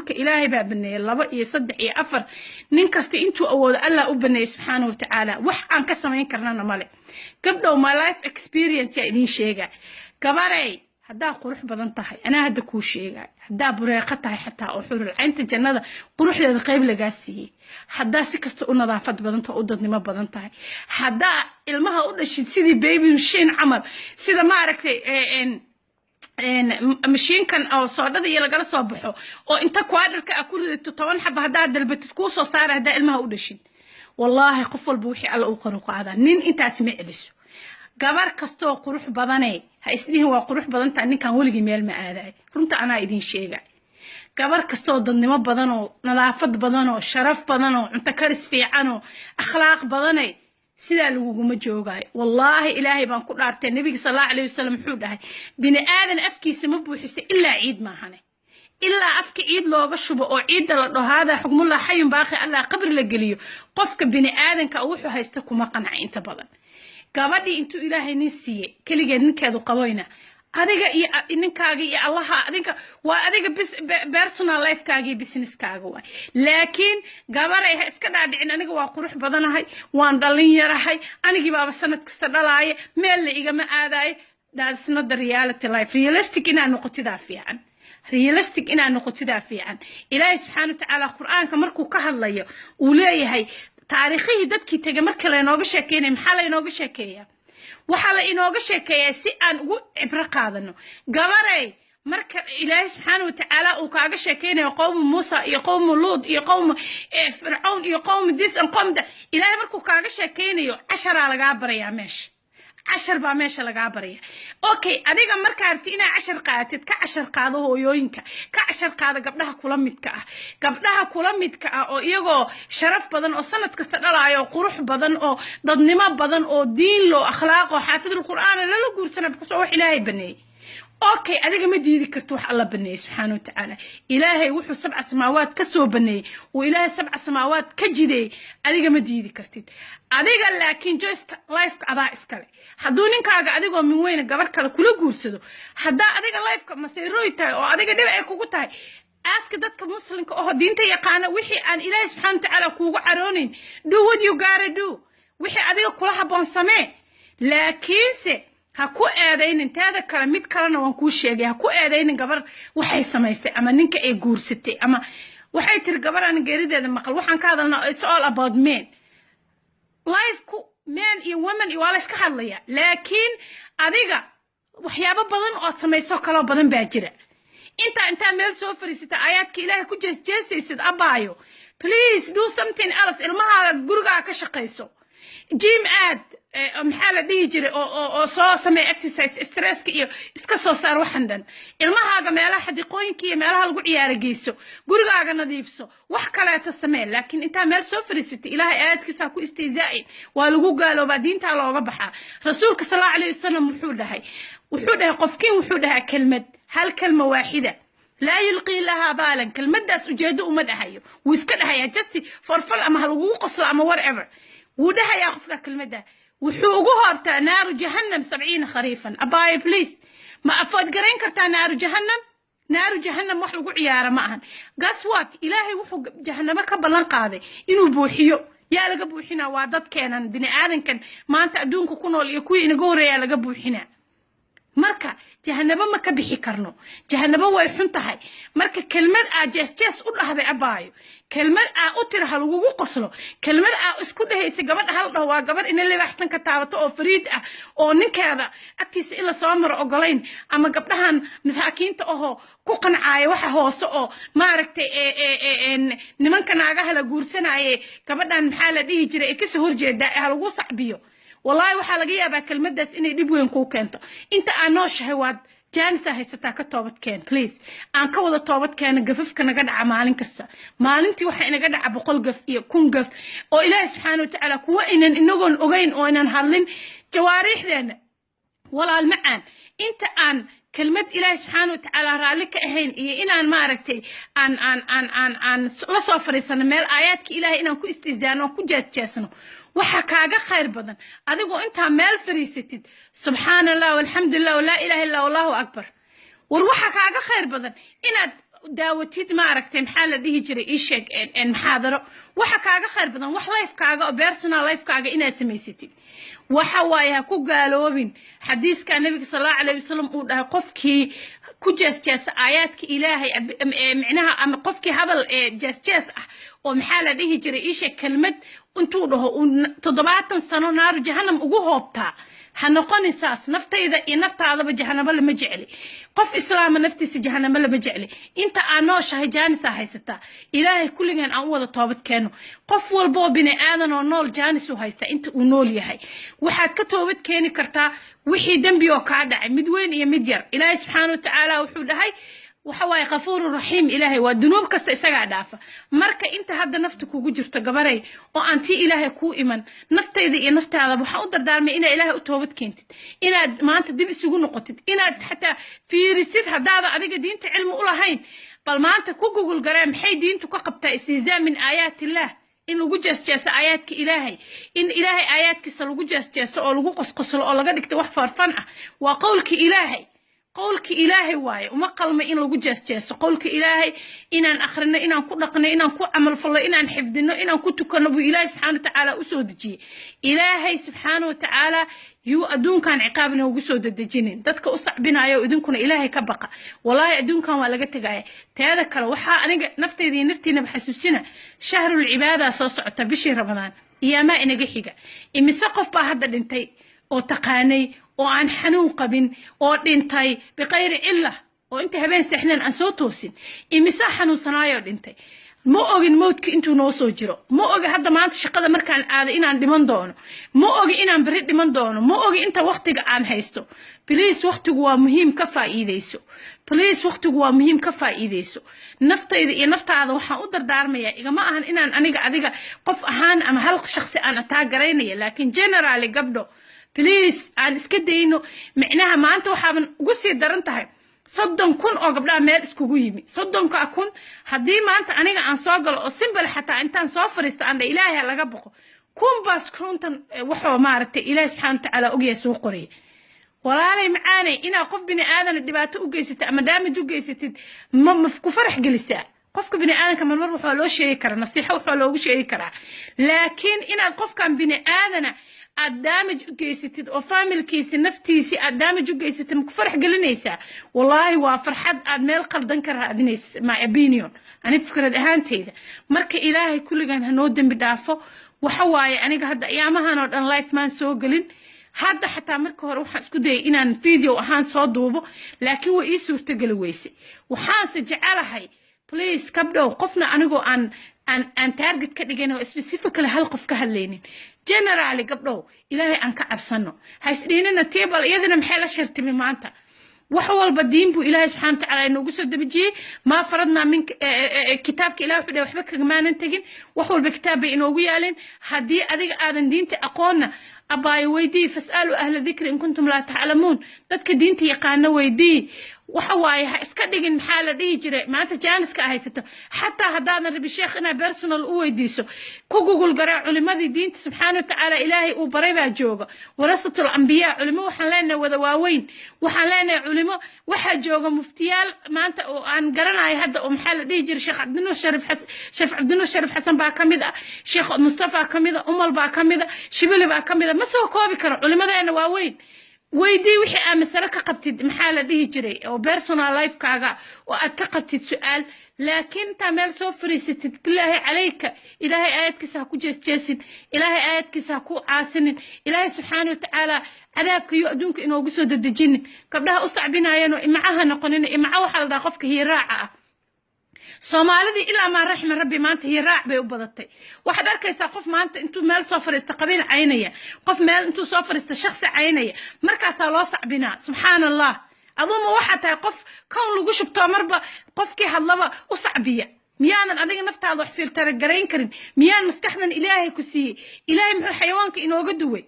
dhulka ilaahay baa baneeyay 2 iyo 3 iyo 4 nin kasta intuu awoodo Allah u baneeyay subhanahu wa ta'ala wax aan ka sameyn karnana male gabdhow my life experience idin sheega gabaray haddaa qurux badan tahay ana hadda ku sheegay haddaa bureeqa tahay xataa oo xurul aynta jannada quruxdeeda qayb laga siiyay haddaa si kasta u nadaafad badan tahay u dadnimo badan tahay haddaa ilmaha u dhashid sidii baby shin camal sida ma aragtay mashiinkan oo soodhada iyo lagala soo baxo oo inta quadraka ku ridato 10 xaba haddaa dalbatid ku soo saar haddaa ilmaha u dhashid wallahi qof walba wixii alla u qoro qaada nin intaas ma celiso gabar kastoo qurux badanay ha isdihin waa qurux badan tahay ninkan waligi meel ma aaday runta ana idin sheegay gabar kastoo dadnimo badan oo nadaafad badan oo sharaf badan oo cunto karis fiican oo akhlaaq badanay sida laguma joogay wallahi ilaahay baan ku dhaartay nabiga sallallahu alayhi wasallam wuxuu dhahay bini aadan afkiisa ma buuxisay ilaa ciid ma ahane ilaa afka ciid looga shubo oo ciid la dhahaada xukmullah hayyun baaqi allah qabri la galiyo qofka bini aadanka wuxuu haysta kuma qanacay inta badan gabadhi intuu ilaahay nin siiyay kaligeed ninkeedu qaboyna adiga iyo ninkaaga iyo allaha adinka waa adiga personal life kaaga iyo business kaaga waa laakiin gabaray iska dhaadhicin aniga waa qurux badanahay waan dhalin yarahay anigi baaba sanad kasta dhalaaya meel la igama aadaay that's not the reality life realistic ina noqotida fiican realistic ina noqotida fiican ilaahay subhanahu wa ta'ala quraanka markuu ka hadlayo uu leeyahay taariikhii dadkii tagay marka la inooga sheekeynay maxaa la inooga sheekeeyaa waxa la inooga sheekeeyaa si aan ugu cibro qaadano gabaray marka ilaahay subhanahu wa ta'ala uu kaaga sheekeynayo qowm Muusa iyo qowm Luud iyo qowm Fircawn iyo qowm dis an qomda ilaahay markuu kaaga sheekeynayo 10 laga barayaa meesha 10 baa meesha laga baraya okay adiga marka arti ina 10 qaatid ka 10 qaado hooyooyinka ka 10 qaado gabdhaha kula midka ah oo iyagoo sharaf badan oo sanad kasta dhalaayo qurux badan oo dadnimo badan oo diin loo akhlaaq oo xaafidul quraan la guursana kusoo wax ilaahay baneey okay adiga ma diidi karto wax alla baneey subhanahu wa ta'ala ilaahay wuxuu 7 samaawaad ka soo baneey oo ilaahay 7 samaawaad ka jiday adiga ma diidi kartid adiga laakiin just life adaa iskale hadduu ninkaaga adigoo min weyn gabar kale kula guursado haddaa adiga life ka maseeroy tahay oo adiga dhib ay kugu tahay aska dadka muslimka oo diinta yaqaana wixii aan ilaahay subhanahu wa ta'ala kuugu caroonin do what you gotta do wixii adiga kula haboon samee laakiinse ha ku eedaynin taada kale mid kalena waan ku sheegay ha ku eedaynin gabar waxay samaysay ama ninka ay guursatay ama waxay tir gabar aan geerideeda maqal waxaan ka hadalnaa it's all about men life ku men iyo women iyo wala iska hadlaya laakiin adiga waxyaabo badan oo samayso kala badan baa jira inta meel soo fariisata ayadka ilaahay ku jeesaysid abaayo please do something else ilmaha guriga ka shaqeyso gym aad maxaa la dhihi jiray oo soo samee exercise stress iyo iska soo saar waxan dhan ilmahaaga meelaha xadiqooyinka iyo meelaha lagu ciyaar geyso gurigaaga nadiifso wax kale ta samee laakiin inta meel soo fariisatay ilaahay aadkiisa ku istiizaa'in waa lagu gaalooba diinta looga baxaa rasuulka sallallahu alayhi wasallam wuxuu dhahay qofkiin wuxuu dhahay kelmad hal kalma waahida لا يلقي لها بالا كلمة داس وجاده ومدها ويسكدها يا جستي فرفل أما هلوقو قصل أما whatever ودها يا خفك كلمة ده وحوقوها نار جهنم 70 خريفا أباي بليز ما أفاد قرين كرتا نار جهنم وحلوقو عيارة معهن قاسوات إلهي وحو جهنم كبلان قاضي إنو بوحيو يا لقى بوحينا وعدد كانن بني آدم كان ما أنت أدونكو كونو ليكوي إنقوري يا لقى بوحينا marka jahannaba ma ka bixi karno jahannaba way xun tahay marka kelmad jees u dhahday abaayo kelmad u tiraha lagu qoslo kelmad isku dhahaysa gabadha hal dhaw waa gabadh in la waxsan ka taabato oo fariid ah oo ninkeeda agtiisa ila soo maro ogolayn ama gabdhahan masaakiinta oo ku qancaayo waxa hoose oo maaragtay nimanka naagaha la guursanaaye gabadhan maxaa la dhihi jiray ka soo horjeeda lagu saxbiyo والله waxaa laga yaabaa kelmadaas inay dib weyn ku keento inta aan noo shahay waad jaanisa haysataa ka toobad keen please aan ka wada toobad keen gafafka naga dhaca maalin kasta maalintii waxa inaga dhaca 100 gaf iyo 1000 gaf oo ilaahay subhanahu wa ta'ala kuwa inaan inagoon ogeyn oo inaan hadlin jawaarixdeena walaal macaan inta aan kelmad ilaahay subhanahu wa ta'ala raali ka ahayn iyo inaan maaragtay aan la soo fariisano meel aayaadka ilaahay inaan ku istiizaano ku jeesjeesno waxa kaaga khayr badan adigoo inta meel fariisatid subhanallah walhamdulillah wala ilaha illa wallahu akbar war waxa kaaga khayr badan inaad daawatid ma aragtay maxaa la dhihi jiray ii sheeg maxaadaro waxa kaaga khayr badan wax lifekaaga oo personal lifekaaga inaad samaysatid waxa waaye ha ku gaaloobin xadiiska nabiga sallallahu alayhi wasallam uu dhahay qofkii ku jeesjeesa aayaadka ilaahay micnaha ama qofkii hadal jeesjees ah oo maxaa la dhihi jiray ii sheeg kelmad intuu dhaho 70 sano naaru jahannam ugu hoobtaa ha noqonisaas naftayda iyo naftaadaba jahannamo lama jecli qof islaam naftiisa jahannamo lama jecli inta aan nooshahay jaanisa haysata ilaahay kulligan aan wada toobad keeno qof walba oo bini aadan oo nool jaanis u haysta inta uu nool yahay waxaad ka toobad keeni kartaa wixii dambi oo ka dhacay mid weyn iyo mid yar ilaahay subxaanahu wa ta'aala wuxuu dhahay وحواي غفور رحيم إلهي والذنوب كست إسقى دافع مركا أنت هذا نفتك وجرت جبري وأنتي إلهي كو إيمان نفت إذا نفت هذا بحاول دار ما إنا إلهي أتوبت كنت إنا ما أنت دب سجون نقطة إنا حتى في رصيد هذا أديك دين تعلم أولا هين بل ما أنت كو جوجل جرام حي دين تقبت استهزاء من آيات الله إن لو جس آياتك إلهي إن إلهي آياتك سلو جس أو لو قص أو لقدك توحفر فنع وقولك إلهي قولك إلهي واي وما قلما إن لو جس قولك إلهي إن أخرنا إن كنا إن عمل فالله إن حفظنا إن كنت كنبو إلهي سبحانه وتعالى أسودجي إلهي سبحانه وتعالى يو أدون كان عقابنا وجسود الدجنين دتك أصعبنا يا أدون كنا إلهي كبقى والله أدون كان ولا جت جاي تذكر وحا أنا نفتي ذي نفتي نبحسسنا شهر العبادة صوص تبشي رمضان يا ما إنا جحيجا إمي سقف بهذا الانتي أو تقاني أو عن حنون قبن أو انتي بغير علة أو أنت هبين سحنان أنصوتوسين إمي سحنون صنايع انتي مو أجي الموت كأنتو نوصو جرو مو أجي هذا ما أنت شقة مركان هذا إن عند من دونه مو أجي إن عن بريد من دونه مو أجي أنت وقتك عن هيستو بليس وقتك هو مهم كفا إيديسو بليس وقتك هو مهم كفا إيديسو نفط إذا نفط هذا وحنا أقدر دارمية إذا ما أهن إن أنا قاعدة قف أهان أم هلق شخصي أنا تاجريني لكن جنرالي قبله بليس عن إسكده إنه معناها ما أنت وحابن قصي درنتها صدّن كون أو قبلها مال إسكوجيمي صدّن كأكون هدي ما أنت أنا عن صاقل أو سيمبل حتى أنت نصافر استعند إلهي على جبقه كون بس كنت وحوا مارت إلهي سبحانه وتعالى أجي سوقري ولا لي معاني إنا قف بني آذن الدبات أجي ست أما دامج أجي ست ما مفكو فرح جلسة قف بني آذن كمان مرة حلو شيء كرا نصيحة وحلو شيء كرا لكن إنا قف كان بني آذن الدامج جيستد أو فاميل كيس نفتيسي الدامج جيستد مكفرح قلنيسا والله وفرحت أدميل قلدن كرها أدنيس مع أبينيون أنا فكرة أهانتي ذا مرك إلهي كل جان هنودن بدافو وحواي أنا قهد أيامها هنود أن لايف مان سو قلن هذا حتى مرك هروح أسكت إن فيديو أهان صادوبه لكن هو إيه صورة قلويسي وحاس جعلها بليز كبدو وقفنا أنا جو أن تارجت كديجنا specifically هالقف كهاللينين generally قبله إلهي أنك عبسنه هيسريننا تيبل يدنا محل شرط من معنته وحول بدين بو إلهي سبحانه وتعالى إنه قصد بيجي ما فرضنا من كتابك إلهي وحده وحبك ما ننتجن وحول بكتابي إنه ويالين هدي أديك آذن دينتي أقولنا أباي ويدي فاسألوا أهل الذكر إن كنتم لا تعلمون دتك دينتي يقانا ويدي وحواي اسكدغن حاله دي جري ما انت جانسك هيسته حتى هدانا ربي شيخ انا بيرسونال او ويديسو كوغول غرا علماء دين سبحانه وتعالى الهي او بريبا جوجا ورثه الانبياء علماء waxaan leenahay wada waaweyn waxaan leenahay culimo waxa jooga muftiyaal maanta oo aan garanaay hadda oo maxaa la dhigi jiray sheekh Cabdinur Sharif Xasan baa kamid ah sheekh Mustafa kamid ah Umal baa kamid ah Shibili baa kamid ah ma soo koobi karo culimadeena waaweyn ويدي وحي أمسرك قبتد محالة دي جري أو بيرسونال لايف كاغا وأتك قبتد سؤال لكن تعمل سوفري ستد بالله عليك إلهي آياتك ساكو جاسين إلهي آياتك ساكو عاسن إلهي سبحانه وتعالى عذابك يؤدونك إنه قصود الدجن قبلها أصعبنا ينو إمعاها نقنين إمعا وحال دا قفك هي راعة Soomaalida ilaa ma raxma rabbi maanta hii raac bay u badatay waxaad arkaysaa qof maanta intuu meel soo fariista qabiil caynaya qof meel intuu soo fariista shakhsi caynaya markaas loo sacbina subhanallah aduma waxa tahay qof kan lagu shubto marba qofkii hadlaba u sacbiya miyaanan adiga naftaada wax filter gareyn karin miyaan maskaxdan ilaahay ku siiyay ilaahay muxuu xayawaanka inooga duway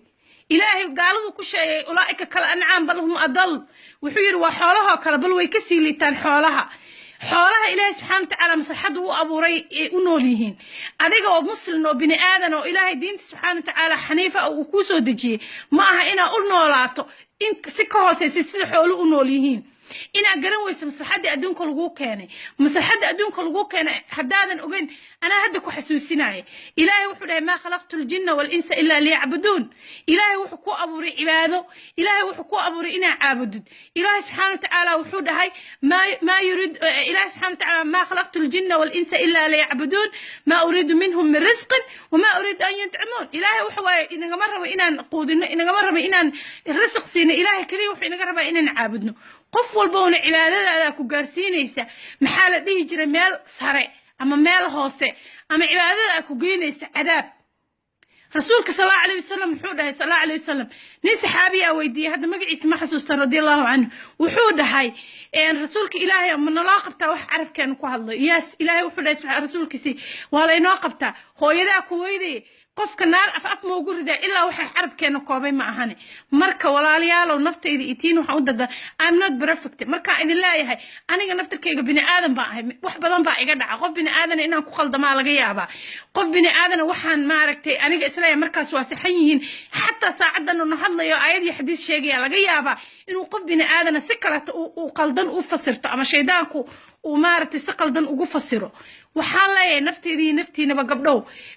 ilaahay gaaladu ku sheegay ulaaika kala ancaam bal hum adal wuxuu yiri waa xoolaha kala bal way ka sii liitaan xoolaha xoolaha ilaahay subxaanahu wa tacaala maslaxadu u abuuray u nool yihiin adiga oo muslim oo bini aadan oo ilaahay diinta subxaanahu wa tacaala xaniifa uu ku soo dejiyay ma aha inaa u noolaato in si ka hooseysa sida xoolo u nool yihiin إنا قرن ويس مصلحة أدونك الغو كاني مصلحة أدونك الغو كان حدادا أبين أنا هدك وحسوسناي إلهي وحده ما خلقت الجن والإنس إلا ليعبدون إلهي وحكو أبوري عباده إلهي وحكو أبوري إنا عابد إلهي سبحانه وتعالى وحده هاي ما يريد إلهي سبحانه وتعالى ما خلقت الجن والإنس إلا ليعبدون ما أريد منهم من رزق وما أريد أن يطعمون إلهي وحوا إننا مرة وإنا نقودنا إننا مرة وإنا الرزق سينا إلهي كريم وحنا قرب إنا نعابدنا قف والبون عبادة هذا كجارسينيسا محل ديه جرى مال صرع أما مال هوسة أما عبادة كجينيسا عذاب رسولك صلى الله عليه وسلم وحوده صلى الله عليه وسلم نين صحابي أويدي هذا مقعي اسمه حسوس رضي الله عنه وحوده هاي إن رسولك إلهي من نلاقبته وح عرف كان كهذا ياس إلهي وحوده رسولك سي ولا يناقبته هو يدا كويدي قف النار أف موجود ده إلا وح حرب كانوا كوبين معهني مركا ولا ليالو نفط إذا إتين وحود ده I'm not perfect مركا إذا لا يهاي أنا نفط كي بني آدم بقى وح بدن بقى يقدر قف بني آدم إنه كخل دم على جيابه قف بني آدم وحن معركتي أنا إسرائيل مركا واسحين حتى ساعدنا إنه حظ يا عيد حديث شيء على جيابه إنه قف بني آدم سكرت وقلدن وفسرت أما شيداكو ومارتي سقلدن وقفسره waxaan leeyahay naftiina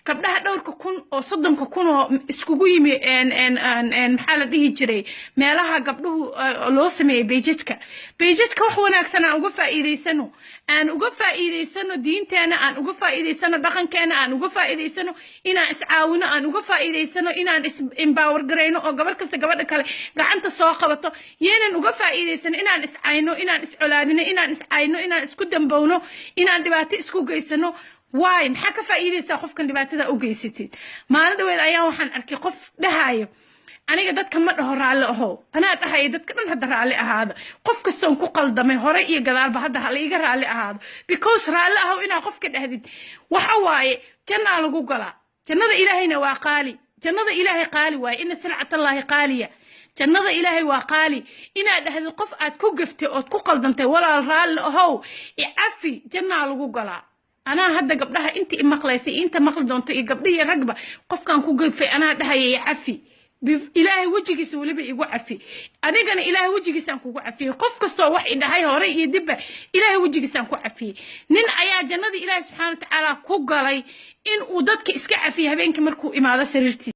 gabdhaha dhowrka kun oo 30 kun oo iskugu yimi maxaa la dhihi jiray meelaha gabdhuhu loo sameeyay beejadka wax wanaagsan aan uga faa'iideysano diinteena aan uga faa'iideysano dhaqankeena aan uga faa'iideysano inaan iscaawino aan uga faa'iideysano inaan empower gareyno oo gabar kasta gabadha kale gacanta soo qabato yeenan uga faa'iideysano inaan iscayno inaan iscolaadino inaan iscayno inaan isku dambowno inaan dhibaato isku geysan واي محاكا فايدة ساقف كان دبعتها أوجيستيد ما أنا دويد أيام وحن أركي قف دهايو أنا قدرت كمان هرالي أهو أنا دهاي قدرت كمان هدرالي هذا قف كستون كقل دمي هراي قدار بهذا هالي قرالي هذا because رالي أهو إنا قف كده هديد وحواي جنة على جوجلا جنة إلهينا وقالي جنة إلهي قالي واي إن سلعة الله قالية جنة إلهي وقالي إنا ده هذا قف أتكوجفتي أو تقل دمتي ولا رالي أهو يعفي جنة على جوجلا أنا هذا قبلها أنت مقلسي أنت مقل دونت قبلية رقبة قف كان كوجف في أنا ده يعفي إلهي وجهك يسولي بيجوا عفي أنا كان إلهي وجهك يسانكوا عفي قف كستو واحد ده هاي هوري يدبه إلهي وجهك يسانكوا عفي نين عيا جنة إلهي سبحانه وتعالى كوجالي إن ودتك إسكع فيها بينك مركو إمارة سريرتي